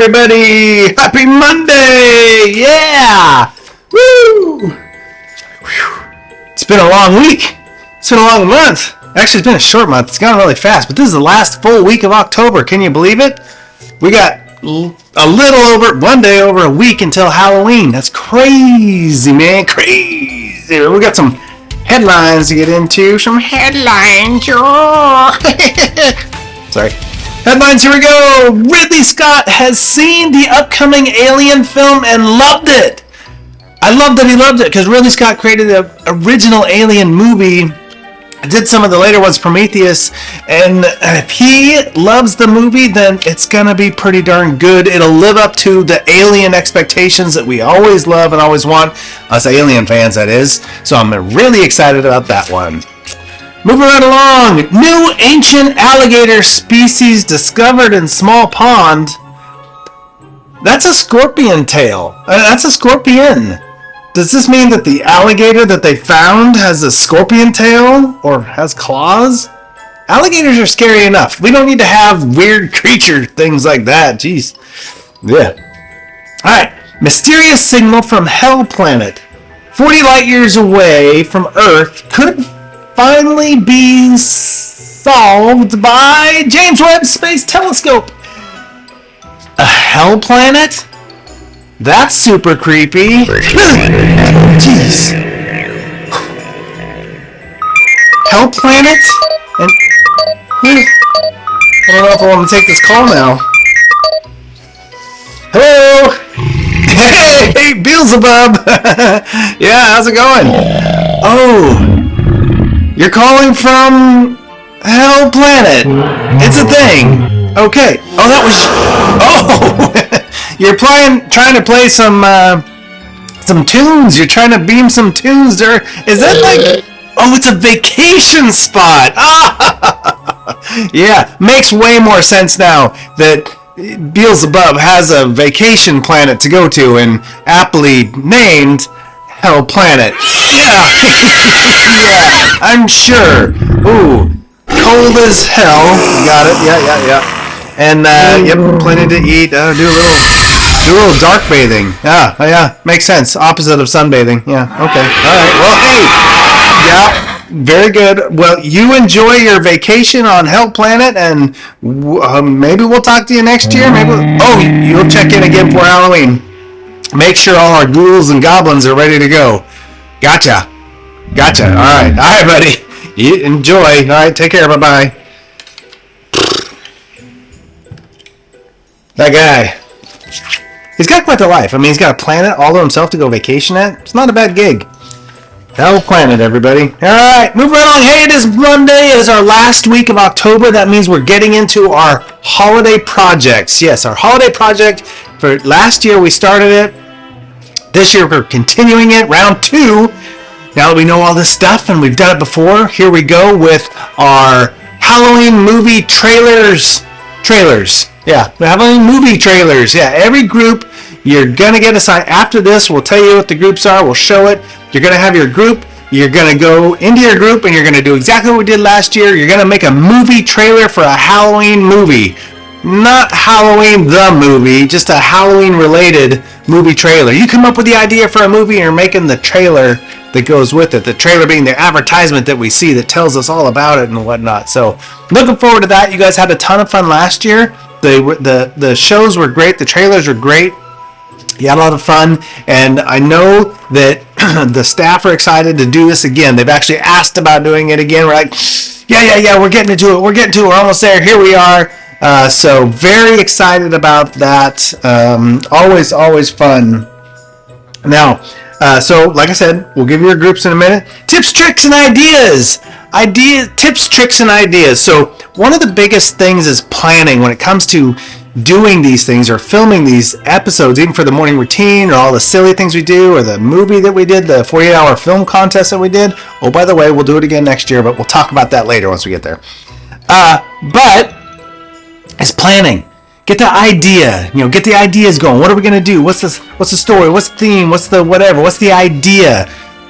everybody! Happy Monday! Yeah! Woo! Whew. It's been a long week. It's been a long month. Actually, it's been a short month. It's gone really fast, but this is the last full week of October. Can you believe it? We got a little over, one day over a week until Halloween. That's crazy, man. Crazy. We got some headlines to get into. Some headlines. Sorry. Headlines, here we go. Ridley Scott has seen the upcoming Alien film and loved it. I love that he loved it because Ridley Scott created the original Alien movie. I did some of the later ones, Prometheus, and if he loves the movie, then it's going to be pretty darn good. It'll live up to the Alien expectations that we always love and always want, us Alien fans, that is. So I'm really excited about that one. Moving right along, new ancient alligator species discovered in small pond. That's a scorpion tail. That's a scorpion. Does this mean that the alligator that they found has a scorpion tail or has claws? Alligators are scary enough. We don't need to have weird creature things like that. Jeez. Yeah. All right. Mysterious signal from Hell Planet. 40 light years away from Earth could finally be solved by James Webb Space Telescope. A Hell Planet? That's super creepy. Jeez. Hell Planet? And I don't know if I want to take this call now. Hello? Hey, Beelzebub. Yeah, how's it going? Oh, you're calling from Hell Planet. It's a thing. Okay. Oh, that was... Oh! You're trying to play some tunes. You're trying to beam some tunes there. Is that like... Oh, it's a vacation spot. Ah! Yeah, makes way more sense now that Beelzebub has a vacation planet to go to and aptly named Hell Planet. Yeah. Yeah, I'm sure. Ooh, cold as hell. Got it. Yeah. And, yep, plenty to eat. Do a little dark bathing. Yeah, makes sense. Opposite of sunbathing. Yeah, okay. All right. Well, hey. Yeah, very good. Well, you enjoy your vacation on Hell Planet, and maybe we'll talk to you next year. You'll check in again for Halloween. Make sure all our ghouls and goblins are ready to go. Gotcha. All right, buddy. You enjoy. All right, take care. Bye-bye. That guy. He's got quite the life. I mean, he's got a planet all to himself to go vacation at. It's not a bad gig. Hell Planet, everybody. All right, move right along. Hey, it is Monday. It is our last week of October. That means we're getting into our holiday projects. Yes, our holiday project. For last year, we started it. This year, we're continuing it. Round 2. Now that we know all this stuff and we've done it before, here we go with our Halloween movie trailers. Yeah, Halloween movie trailers. Yeah, every group, you're going to get assigned. After this, we'll tell you what the groups are. We'll show it. You're going to have your group. You're going to go into your group and you're going to do exactly what we did last year. You're going to make a movie trailer for a Halloween movie. Not Halloween the movie, just a Halloween-related movie trailer. You come up with the idea for a movie and you're making the trailer that goes with it. The trailer being the advertisement that we see that tells us all about it and whatnot. So, looking forward to that. You guys had a ton of fun last year. The shows were great. The trailers were great. You had a lot of fun. And I know that the staff are excited to do this again. They've actually asked about doing it again. We're like, yeah, we're getting to it. We're almost there. Here we are. So very excited about that. Always fun. Now, so like I said, we'll give you your groups in a minute. Tips, tricks, and ideas. Tips, tricks, and ideas. So one of the biggest things is planning when it comes to doing these things or filming these episodes, even for the morning routine or all the silly things we do or the movie that we did, the 48-hour film contest that we did. Oh, by the way, we'll do it again next year, but we'll talk about that later once we get there. But it's planning. Get the idea. Get the ideas going. What are we going to do? What's the story? What's the theme? What's the whatever? What's the idea?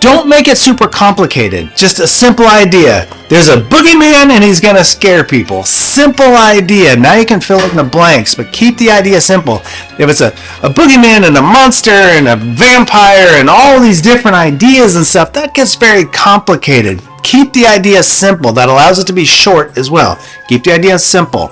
Don't make it super complicated. Just a simple idea. There's a boogeyman and he's going to scare people. Simple idea. Now you can fill in the blanks, but keep the idea simple. If it's a boogeyman and a monster and a vampire and all these different ideas and stuff, that gets very complicated. Keep the idea simple. That allows it to be short as well. Keep the idea simple.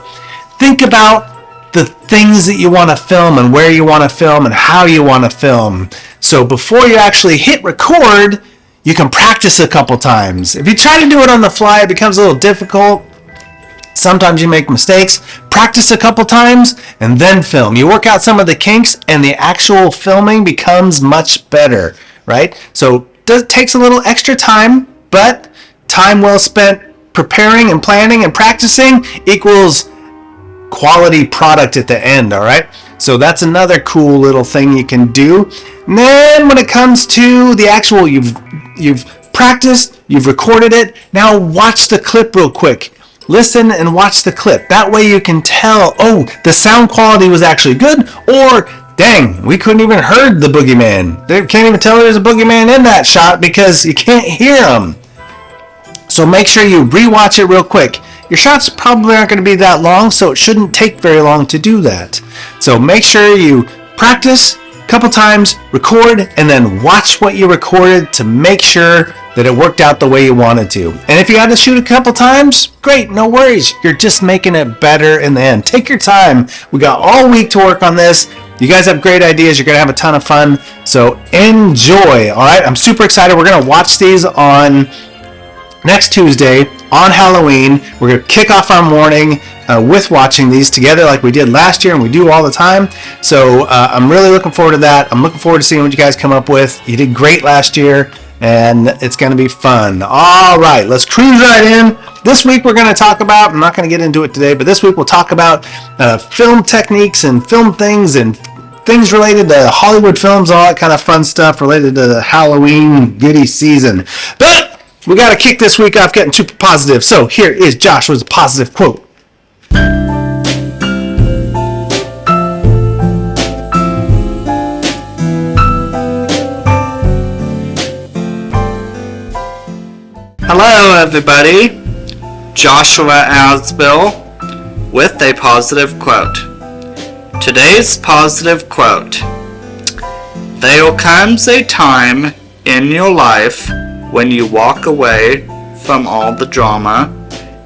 Think about the things that you want to film and where you want to film and how you want to film. So before you actually hit record, you can practice a couple times. If you try to do it on the fly, it becomes a little difficult. Sometimes you make mistakes. Practice a couple times and then film. You work out some of the kinks and the actual filming becomes much better, right? So it takes a little extra time, but time well spent preparing and planning and practicing equals quality product at the end, all right? So that's another cool little thing you can do. And then when it comes to the actual, you've practiced, you've recorded it, now watch the clip real quick. Listen and watch the clip. That way you can tell, oh, the sound quality was actually good, or dang, we couldn't even heard the boogeyman. They can't even tell there's a boogeyman in that shot because you can't hear him. So make sure you rewatch it real quick. Your shots probably aren't going to be that long, so it shouldn't take very long to do that. So make sure you practice a couple times, record, and then watch what you recorded to make sure that it worked out the way you wanted to. And if you had to shoot a couple times, great, no worries. You're just making it better in the end. Take your time. We got all week to work on this. You guys have great ideas. You're going to have a ton of fun. So enjoy, all right? I'm super excited. We're going to watch these on next Tuesday on Halloween. We're going to kick off our morning with watching these together like we did last year and we do all the time. So I'm really looking forward to that. I'm looking forward to seeing what you guys come up with. You did great last year and it's going to be fun. All right, let's cruise right in. This week we're going to talk about, I'm not going to get into it today, but this week we'll talk about film techniques and film things and things related to Hollywood films, all that kind of fun stuff related to the Halloween goody season. But we got to kick this week off getting super positive. So here is Joshua's positive quote. Hello everybody, Joshua Asbill with a positive quote. Today's positive quote: there comes a time in your life when you walk away from all the drama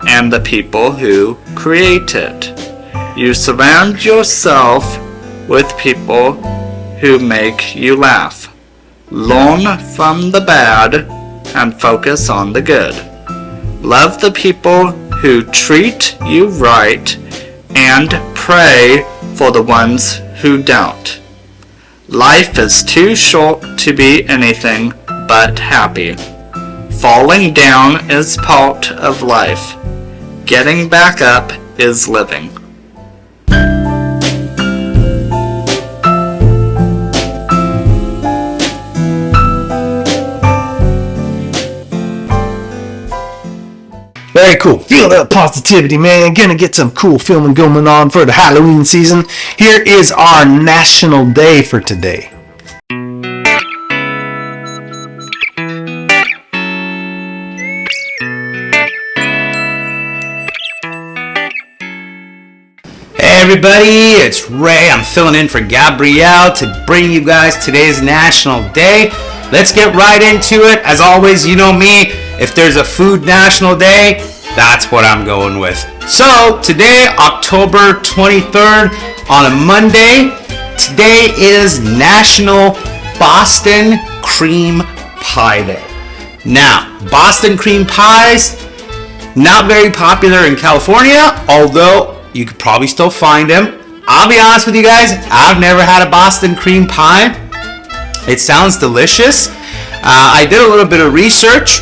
and the people who create it. You surround yourself with people who make you laugh. Learn from the bad and focus on the good. Love the people who treat you right and pray for the ones who don't. Life is too short to be anything but happy. Falling down is part of life. Getting back up is living. Very cool. Feel that positivity, man. Gonna get some cool filming going on for the Halloween season. Here is our national day for today. Hey everybody, it's Ray. I'm filling in for Gabrielle to bring you guys today's National Day. Let's get right into it. As always, you know me. If there's a food national day, that's what I'm going with. So today, October 23rd, on a Monday, today is National Boston Cream Pie Day. Now, Boston cream pies, not very popular in California, although you could probably still find them. I'll be honest with you guys, I've never had a Boston cream pie. It sounds delicious. I did a little bit of research.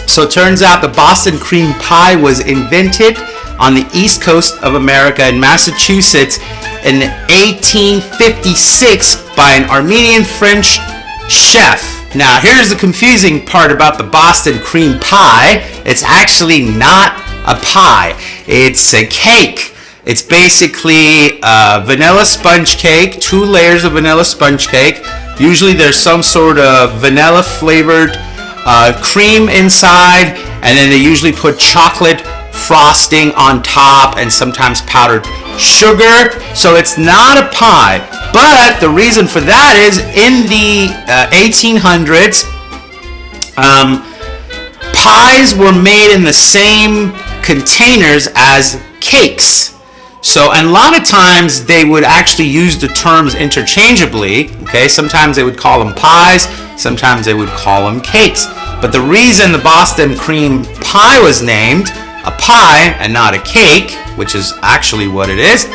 So it turns out the Boston cream pie was invented on the East Coast of America in Massachusetts in 1856 by an Armenian French chef. Now here's the confusing part about the Boston cream pie. It's actually not a pie. It's a cake. It's basically vanilla sponge cake, 2 layers of vanilla sponge cake, Usually there's some sort of vanilla flavored cream inside, and then they usually put chocolate frosting on top and sometimes powdered sugar. So it's not a pie. But the reason for that is in the 1800s, pies were made in the same containers as cakes. So, and a lot of times they would actually use the terms interchangeably. Okay, sometimes they would call them pies, sometimes they would call them cakes. But the reason the Boston cream pie was named a pie and not a cake, which is actually what it is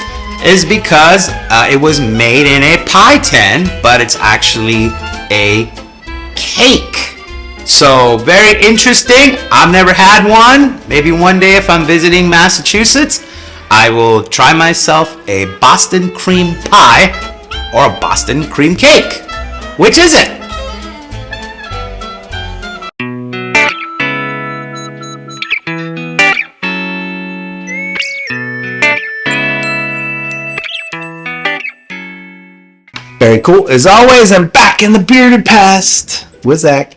because it was made in a pie tin, but it's actually a cake. So very interesting. I've never had one. Maybe one day if I'm visiting Massachusetts, I will try myself a Boston cream pie or a Boston cream cake. Which is it? Very cool. As always, I'm back in the bearded past with Zach.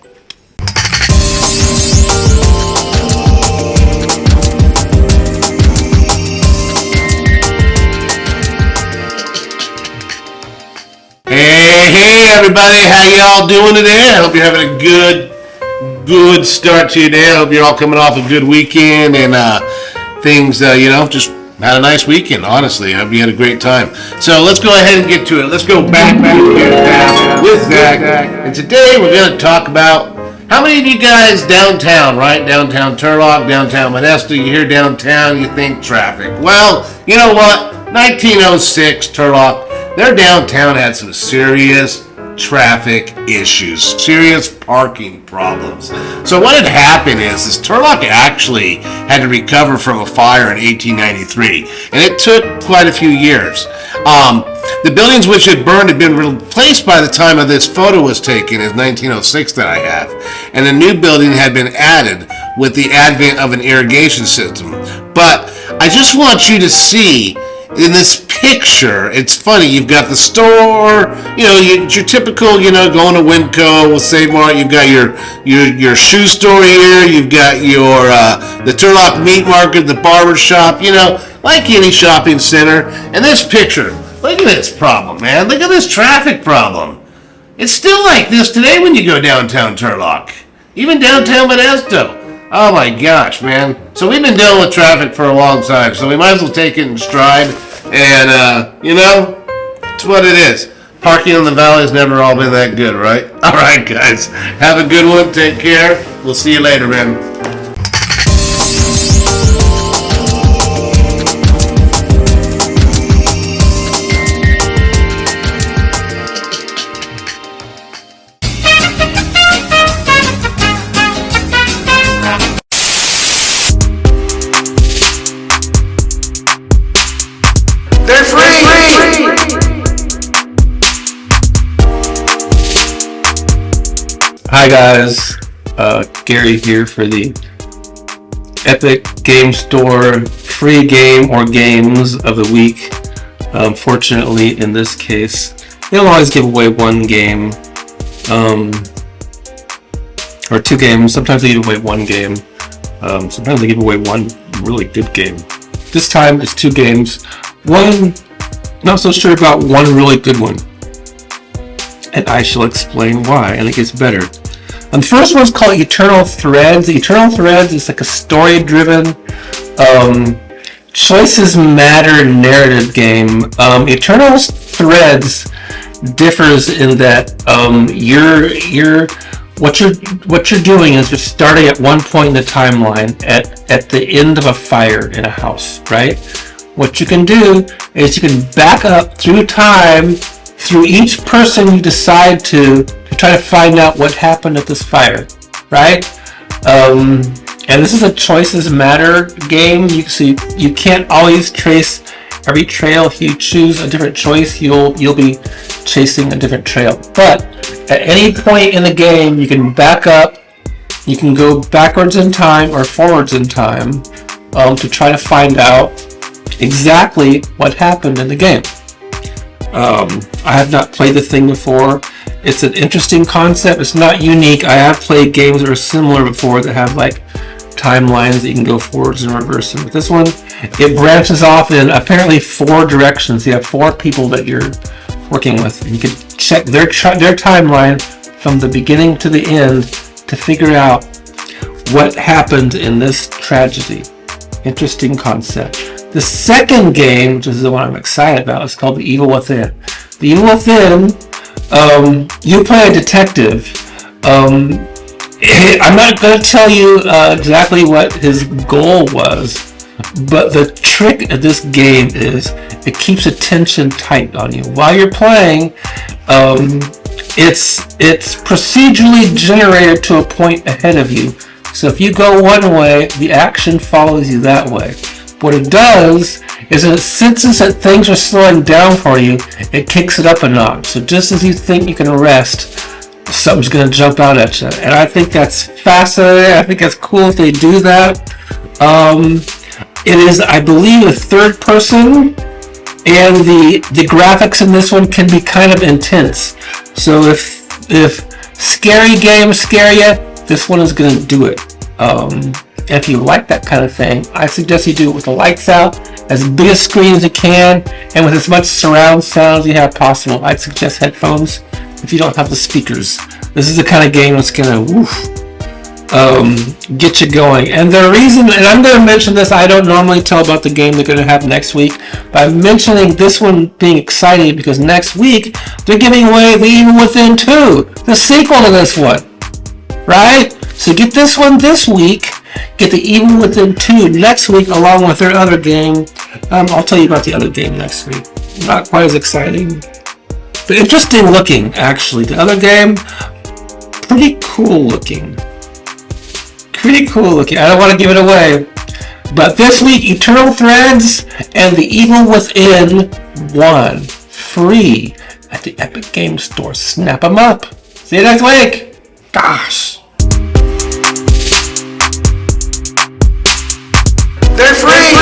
Hey everybody, how y'all doing today? I hope you're having a good start to your day. I hope you're all coming off a good weekend and things, just had a nice weekend, honestly. I hope you had a great time. So let's go ahead and get to it. Let's go back to the past with Zach. And today we're going to talk about how many of you guys downtown, right? Downtown Turlock, downtown Modesto, you hear downtown, you think traffic. Well, you know what? 1906 Turlock, their downtown had some serious traffic issues, serious parking problems. So what had happened is Turlock actually had to recover from a fire in 1893, and it took quite a few years. The buildings which had burned had been replaced by the time of this photo was taken, is 1906 that I have, and a new building had been added with the advent of an irrigation system. But I just want you to see in this picture, it's funny, you've got the store, your typical, going to Winco, Save Mart, you've got your shoe store here, you've got your, the Turlock Meat Market, the barber shop, like any shopping center. And this picture, look at this problem, man, look at this traffic problem. It's still like this today when you go downtown Turlock, even downtown Modesto. Oh my gosh, man. So we've been dealing with traffic for a long time, so we might as well take it in stride. And, it's what it is. Parking in the valley has never all been that good, right? All right, guys. Have a good one. Take care. We'll see you later, man. They're free! Hi guys, Gary here for the Epic Game Store free game or games of the week. Fortunately, in this case, they don't always give away one game, or two games. Sometimes they give away one game. Sometimes they give away one really good game. This time it's two games. One, not so sure about, one really good one. And I shall explain why, and it gets better. The first one's called Eternal Threads. Eternal Threads is like a story-driven, choices matter narrative game. Eternal Threads differs in that what you're doing is you're starting at one point in the timeline at the end of a fire in a house, right? What you can do is you can back up through time, through each person you decide to try to find out what happened at this fire, right? And this is a choices matter game. You can't always trace every trail. If you choose a different choice, you'll be chasing a different trail. But at any point in the game, you can back up. You can go backwards in time or forwards in time to try to find out exactly what happened in the game. I have not played the thing before, It's an interesting concept. It's not unique. I have played games that are similar before that have like timelines that you can go forwards and reverse. And with this one, it branches off in apparently 4 directions. You have 4 people that you're working with, and you can check their timeline from the beginning to the end to figure out what happened in this tragedy. Interesting concept. The second game, which is the one I'm excited about, is called The Evil Within. The Evil Within, you play a detective. I'm not going to tell you exactly what his goal was, but the trick of this game is it keeps attention tight on you while you're playing. It's procedurally generated to a point ahead of you. So if you go one way, the action follows you that way. What it does is it senses that things are slowing down for you, it kicks it up a notch. So just as you think you can rest, something's going to jump out at you. And I think that's fascinating. I think that's cool if they do that. It is, I believe, a third person, and the graphics in this one can be kind of intense. So if scary games scare you, this one is going to do it. If you like that kind of thing, I suggest you do it with the lights out, as big a screen as you can, and with as much surround sound as you have possible. I'd suggest headphones if you don't have the speakers. This is the kind of game that's going to get you going. And the reason, and I'm going to mention this, I don't normally tell about the game they're going to have next week, but I'm mentioning this one being exciting because next week they're giving away The Evil Within 2, the sequel to this one, right? So get this one this week, get The Evil Within 2 next week along with their other game. I'll tell you about the other game next week. Not quite as exciting, but interesting looking, actually. The other game, pretty cool looking. Pretty cool looking. I don't want to give it away. But this week, Eternal Threads and The Evil Within 1, free at the Epic Games Store. Snap them up. See you next week. Gosh. They're free!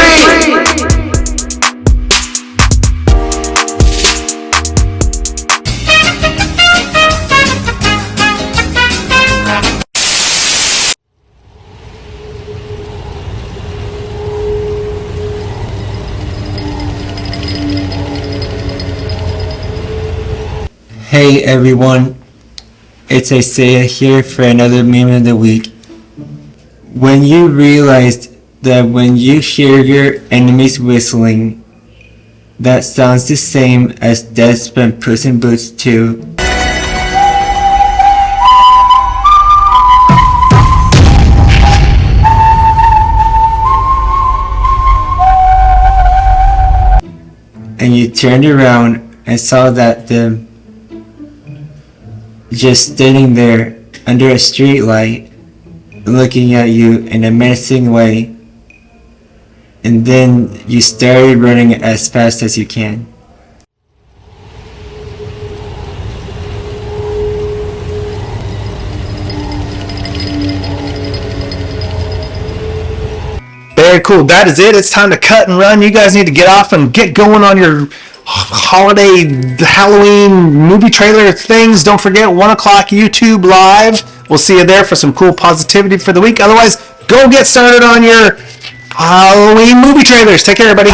Hey everyone, it's Isaiah here for another meme of the week. When you realized that when you hear your enemies whistling, that sounds the same as Death from Puss in Boots 2. And you turned around and saw that them just standing there under a street light, looking at you in a menacing way, and then you started running as fast as you can. Very cool. That is it. It's time to cut and run. You guys need to get off and get going on your holiday Halloween movie trailer things. Don't forget 1 o'clock YouTube live. We'll see you there for some cool positivity for the week. Otherwise, go get started on your Halloween movie trailers. Take care, everybody.